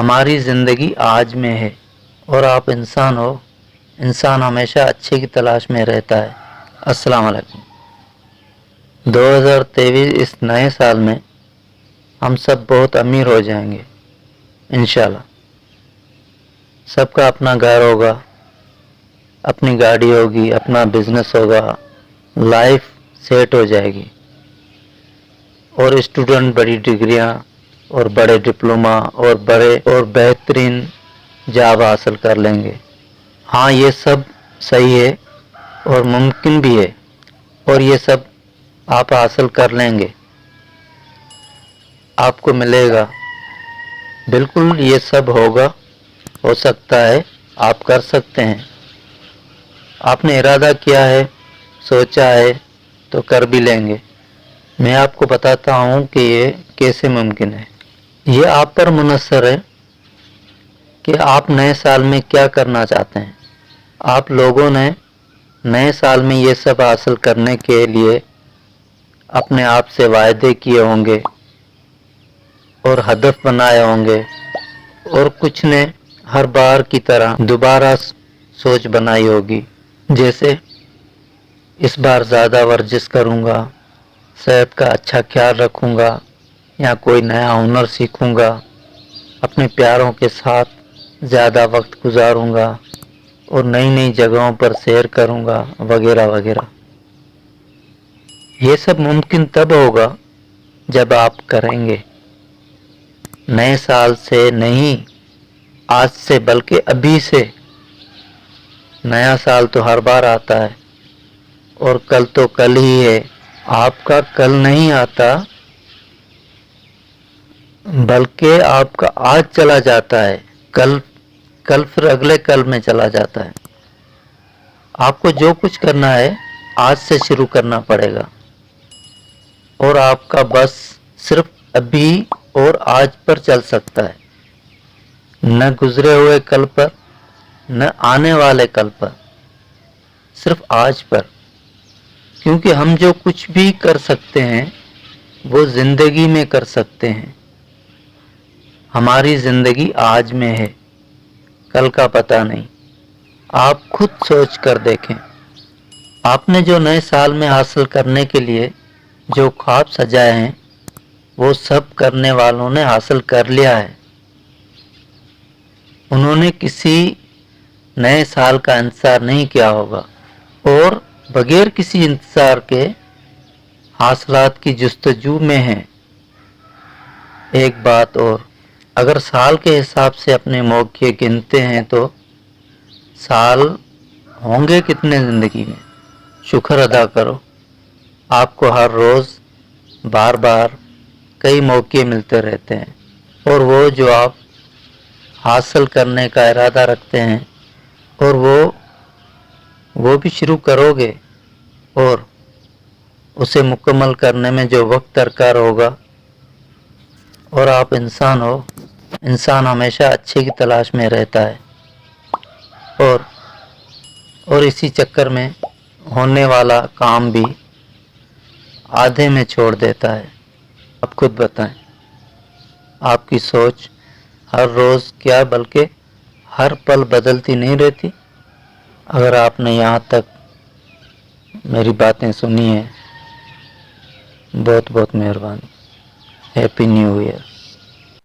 ہماری زندگی آج میں ہے اور آپ انسان ہو. انسان ہمیشہ اچھے کی تلاش میں رہتا ہے. السلام علیکم. 2023 اس نئے سال میں ہم سب بہت امیر ہو جائیں گے انشاءاللہ. سب کا اپنا گھر ہوگا، اپنی گاڑی ہوگی، اپنا بزنس ہوگا، لائف سیٹ ہو جائے گی. اور اسٹوڈنٹ بڑی ڈگریاں اور بڑے ڈپلوما اور بڑے اور بہترین جاب حاصل کر لیں گے. ہاں، یہ سب صحیح ہے اور ممکن بھی ہے، اور یہ سب آپ حاصل کر لیں گے، آپ کو ملے گا. بالکل یہ سب ہوگا، ہو سکتا ہے، آپ کر سکتے ہیں. آپ نے ارادہ کیا ہے، سوچا ہے تو کر بھی لیں گے. میں آپ کو بتاتا ہوں کہ یہ کیسے ممکن ہے. یہ آپ پر منحصر ہے کہ آپ نئے سال میں کیا کرنا چاہتے ہیں. آپ لوگوں نے نئے سال میں یہ سب حاصل کرنے کے لیے اپنے آپ سے وعدے کیے ہوں گے اور ہدف بنائے ہوں گے، اور کچھ نے ہر بار کی طرح دوبارہ سوچ بنائی ہوگی، جیسے اس بار زیادہ ورزش کروں گا، صحت کا اچھا خیال رکھوں گا، یا کوئی نیا ہنر سیکھوں گا، اپنے پیاروں کے ساتھ زیادہ وقت گزاروں گا، اور نئی نئی جگہوں پر سیر کروں گا، وغیرہ وغیرہ. یہ سب ممکن تب ہوگا جب آپ کریں گے. نئے سال سے نہیں، آج سے، بلکہ ابھی سے. نیا سال تو ہر بار آتا ہے، اور کل تو کل ہی ہے. آپ کا کل نہیں آتا، بلکہ آپ کا آج چلا جاتا ہے. کل پھر اگلے کل میں چلا جاتا ہے. آپ کو جو کچھ کرنا ہے آج سے شروع کرنا پڑے گا، اور آپ کا بس صرف ابھی اور آج پر چل سکتا ہے، نہ گزرے ہوئے کل پر، نہ آنے والے کل پر، صرف آج پر. کیونکہ ہم جو کچھ بھی کر سکتے ہیں وہ زندگی میں کر سکتے ہیں. ہماری زندگی آج میں ہے، کل کا پتہ نہیں. آپ خود سوچ کر دیکھیں، آپ نے جو نئے سال میں حاصل کرنے کے لیے جو خواب سجائے ہیں وہ سب کرنے والوں نے حاصل کر لیا ہے. انہوں نے کسی نئے سال کا انتظار نہیں کیا ہوگا، اور بغیر کسی انتظار کے حاصلات کی جستجو میں ہیں. ایک بات اور، اگر سال کے حساب سے اپنے موقع گنتے ہیں تو سال ہوں گے کتنے زندگی میں؟ شکر ادا کرو، آپ کو ہر روز بار بار کئی موقع ملتے رہتے ہیں، اور وہ جو آپ حاصل کرنے کا ارادہ رکھتے ہیں اور وہ بھی شروع کرو گے، اور اسے مکمل کرنے میں جو وقت درکار ہوگا. اور آپ انسان ہو، انسان ہمیشہ اچھے کی تلاش میں رہتا ہے، اور اسی چکر میں ہونے والا کام بھی آدھے میں چھوڑ دیتا ہے. آپ خود بتائیں، آپ کی سوچ ہر روز کیا بلکہ ہر پل بدلتی نہیں رہتی؟ اگر آپ نے یہاں تک میری باتیں سنی ہیں، بہت بہت مہربانی. Happy new year.